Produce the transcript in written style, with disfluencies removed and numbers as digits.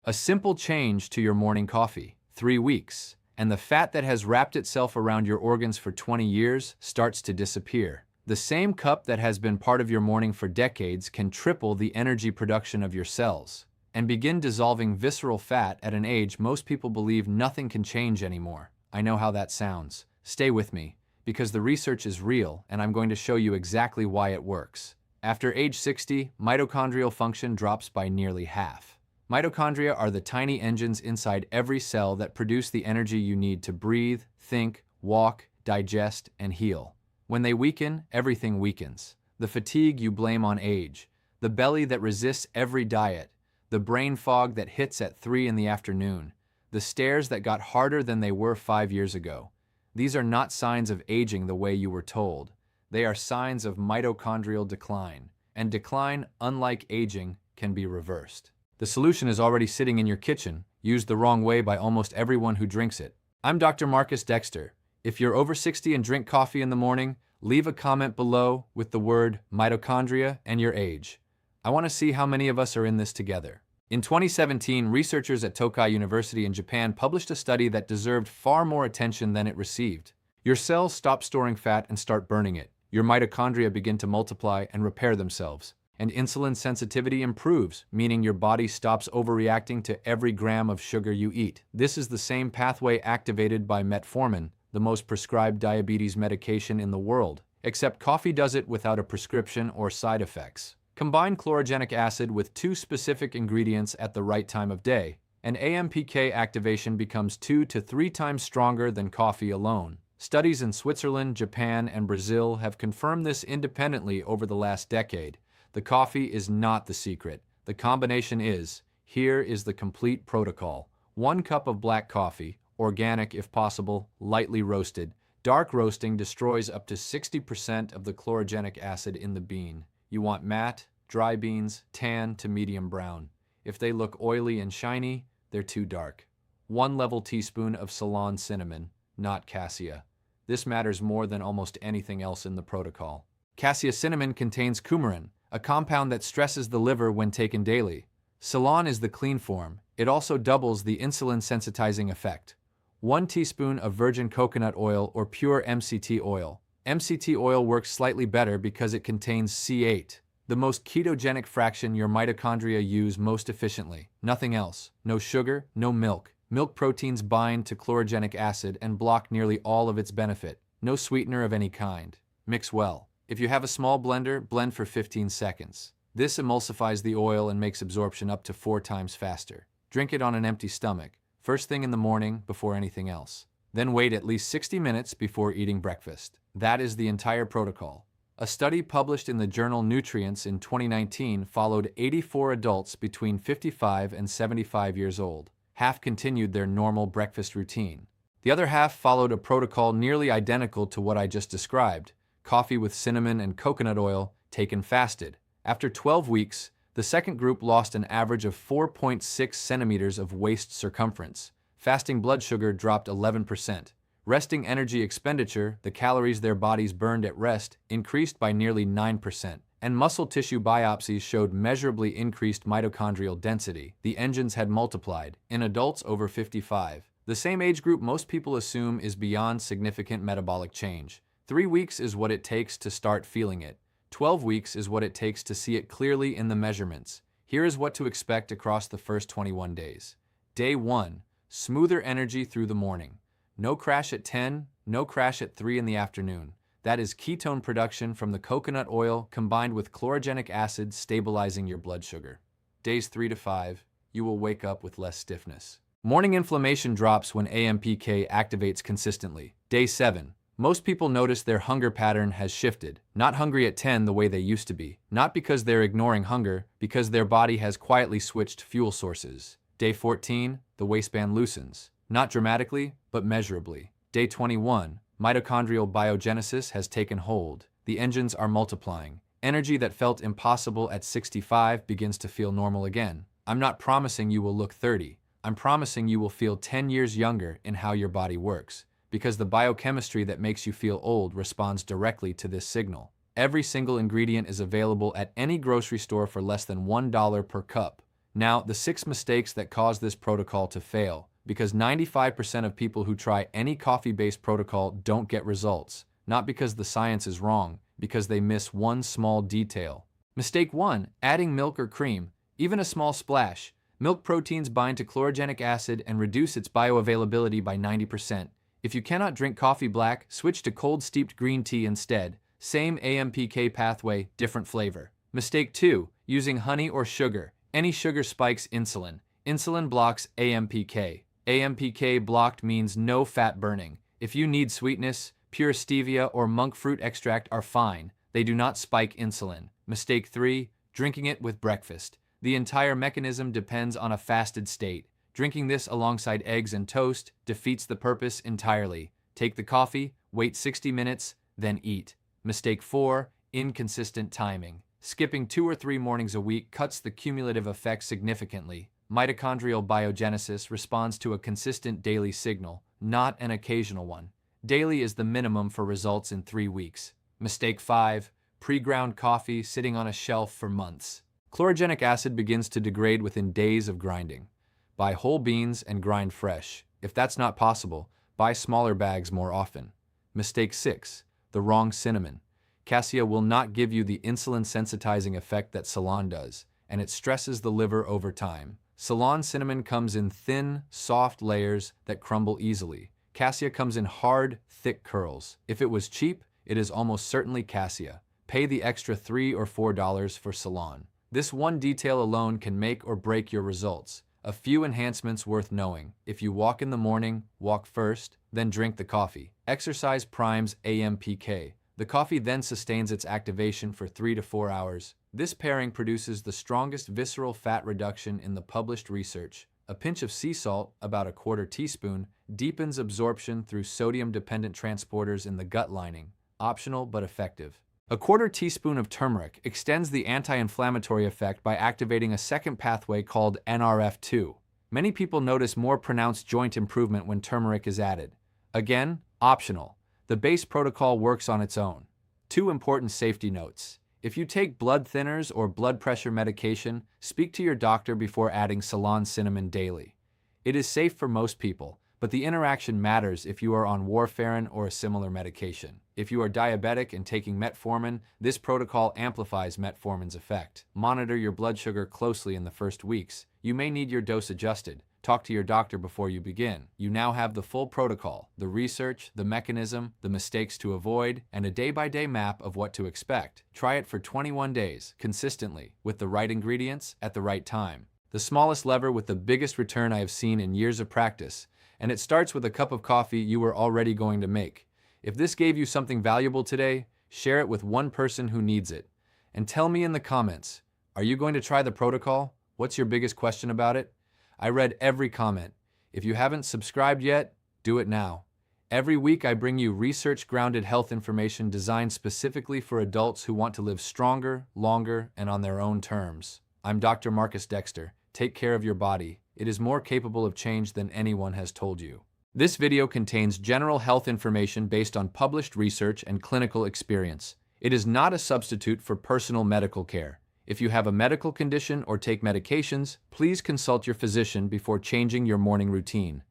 A simple change to your morning coffee, 3 weeks, and the fat that has wrapped itself around your organs for 20 years starts to disappear. The same cup that has been part of your morning for decades can triple the energy production of your cells and begin dissolving visceral fat at an age most people believe nothing can change anymore. I know how that sounds. Stay with me, because the research is real and I'm going to show you exactly why it works. After age 60, mitochondrial function drops by nearly half. Mitochondria are the tiny engines inside every cell that produce the energy you need to breathe, think, walk, digest, and heal. When they weaken, everything weakens. The fatigue you blame on age, the belly that resists every diet, the brain fog that hits at 3 in the afternoon, the stares that got harder than they were 5 years ago. These are not signs of aging the way you were told. They are signs of mitochondrial decline, and decline, unlike aging, can be reversed. The solution is already sitting in your kitchen, used the wrong way by almost everyone who drinks it. I'm Dr. Markus Dexter. If you're over 60 and drink coffee in the morning, leave a comment below with the word mitochondria and your age. I want to see how many of us are in this together. In 2017, researchers at Tokai University in Japan published a study that deserved far more attention than it received. Your cells stop storing fat and start burning it. Your mitochondria begin to multiply and repair themselves. And insulin sensitivity improves, meaning your body stops overreacting to every gram of sugar you eat. This is the same pathway activated by metformin, the most prescribed diabetes medication in the world, except coffee does it without a prescription or side effects. Combine chlorogenic acid with 2 specific ingredients at the right time of day, and AMPK activation becomes 2 to 3 times stronger than coffee alone. Studies in Switzerland, Japan, and Brazil have confirmed this independently over the last decade. The coffee is not the secret. The combination is. Here is the complete protocol. 1 cup of black coffee, organic if possible, lightly roasted. Dark roasting destroys up to 60% of the chlorogenic acid in the bean. You want matte, dry beans, tan to medium brown. If they look oily and shiny, they're too dark. 1 level teaspoon of Ceylon cinnamon, not cassia. This matters more than almost anything else in the protocol. Cassia cinnamon contains coumarin, a compound that stresses the liver when taken daily. Ceylon is the clean form. It also doubles the insulin sensitizing effect. 1 teaspoon of virgin coconut oil or pure MCT oil. MCT oil works slightly better because it contains C8, the most ketogenic fraction your mitochondria use most efficiently. Nothing else. No sugar, no milk. Milk proteins bind to chlorogenic acid and block nearly all of its benefit. No sweetener of any kind. Mix well. If you have a small blender, blend for 15 seconds. This emulsifies the oil and makes absorption up to 4 times faster. Drink it on an empty stomach, first thing in the morning before anything else. Then wait at least 60 minutes before eating breakfast. That is the entire protocol. A study published in the journal Nutrients in 2019 followed 84 adults between 55 and 75 years old. Half continued their normal breakfast routine. The other half followed a protocol nearly identical to what I just described. Coffee with cinnamon and coconut oil, taken fasted. After 12 weeks, the second group lost an average of 4.6 centimeters of waist circumference. Fasting blood sugar dropped 11%. Resting energy expenditure, the calories their bodies burned at rest, increased by nearly 9%. And muscle tissue biopsies showed measurably increased mitochondrial density. The engines had multiplied. In adults over 55, the same age group most people assume is beyond significant metabolic change. 3 weeks is what it takes to start feeling it. 12 weeks is what it takes to see it clearly in the measurements. Here is what to expect across the first 21 days. Day 1. Smoother energy through the morning. No crash at 10, no crash at 3 in the afternoon. That is ketone production from the coconut oil combined with chlorogenic acid stabilizing your blood sugar. Days 3 to 5, you will wake up with less stiffness. Morning inflammation drops when AMPK activates consistently. Day 7. Most people notice their hunger pattern has shifted. Not hungry at 10 the way they used to be. Not because they're ignoring hunger, because their body has quietly switched fuel sources. Day 14, the waistband loosens. Not dramatically, but measurably. Day 21, mitochondrial biogenesis has taken hold. The engines are multiplying. Energy that felt impossible at 65 begins to feel normal again. I'm not promising you will look 30. I'm promising you will feel 10 years younger in how your body works. Because the biochemistry that makes you feel old responds directly to this signal. Every single ingredient is available at any grocery store for less than $1 per cup. Now, the 6 mistakes that cause this protocol to fail, because 95% of people who try any coffee-based protocol don't get results, not because the science is wrong, because they miss one small detail. Mistake 1, adding milk or cream, even a small splash. Milk proteins bind to chlorogenic acid and reduce its bioavailability by 90%. If you cannot drink coffee black, switch to cold steeped green tea instead. Same AMPK pathway, different flavor. Mistake 2, using honey or sugar. Any sugar spikes insulin. Insulin blocks AMPK. AMPK blocked means no fat burning. If you need sweetness, pure stevia or monk fruit extract are fine. They do not spike insulin. Mistake 3, drinking it with breakfast. The entire mechanism depends on a fasted state. Drinking this alongside eggs and toast defeats the purpose entirely. Take the coffee, wait 60 minutes, then eat. Mistake 4, inconsistent timing. Skipping 2 or 3 mornings a week cuts the cumulative effect significantly. Mitochondrial biogenesis responds to a consistent daily signal, not an occasional one. Daily is the minimum for results in 3 weeks. Mistake 5, pre-ground coffee sitting on a shelf for months. Chlorogenic acid begins to degrade within days of grinding. Buy whole beans and grind fresh. If that's not possible, buy smaller bags more often. Mistake 6, the wrong cinnamon. Cassia will not give you the insulin-sensitizing effect that Ceylon does, and it stresses the liver over time. Ceylon cinnamon comes in thin, soft layers that crumble easily. Cassia comes in hard, thick curls. If it was cheap, it is almost certainly Cassia. Pay the extra $3 or $4 for Ceylon. This one detail alone can make or break your results. A few enhancements worth knowing. If you walk in the morning, walk first, then drink the coffee. Exercise primes AMPK. The coffee then sustains its activation for 3 to 4 hours. This pairing produces the strongest visceral fat reduction in the published research. A pinch of sea salt, about a quarter teaspoon, deepens absorption through sodium-dependent transporters in the gut lining. Optional but effective. A quarter teaspoon of turmeric extends the anti-inflammatory effect by activating a second pathway called NRF2. Many people notice more pronounced joint improvement when turmeric is added. Again, optional. The base protocol works on its own. 2 important safety notes. If you take blood thinners or blood pressure medication, speak to your doctor before adding Ceylon cinnamon daily. It is safe for most people, but the interaction matters if you are on warfarin or a similar medication. If you are diabetic and taking metformin, this protocol amplifies metformin's effect. Monitor your blood sugar closely in the first weeks. You may need your dose adjusted. Talk to your doctor before you begin. You now have the full protocol, the research, the mechanism, the mistakes to avoid, and a day-by-day map of what to expect. Try it for 21 days, consistently, with the right ingredients, at the right time. The smallest lever with the biggest return I have seen in years of practice, and it starts with a cup of coffee you were already going to make. If this gave you something valuable today, share it with one person who needs it. And tell me in the comments, are you going to try the protocol? What's your biggest question about it? I read every comment. If you haven't subscribed yet, do it now. Every week I bring you research-grounded health information designed specifically for adults who want to live stronger, longer, and on their own terms. I'm Dr. Markus Dexter. Take care of your body. It is more capable of change than anyone has told you. This video contains general health information based on published research and clinical experience. It is not a substitute for personal medical care. If you have a medical condition or take medications, please consult your physician before changing your morning routine.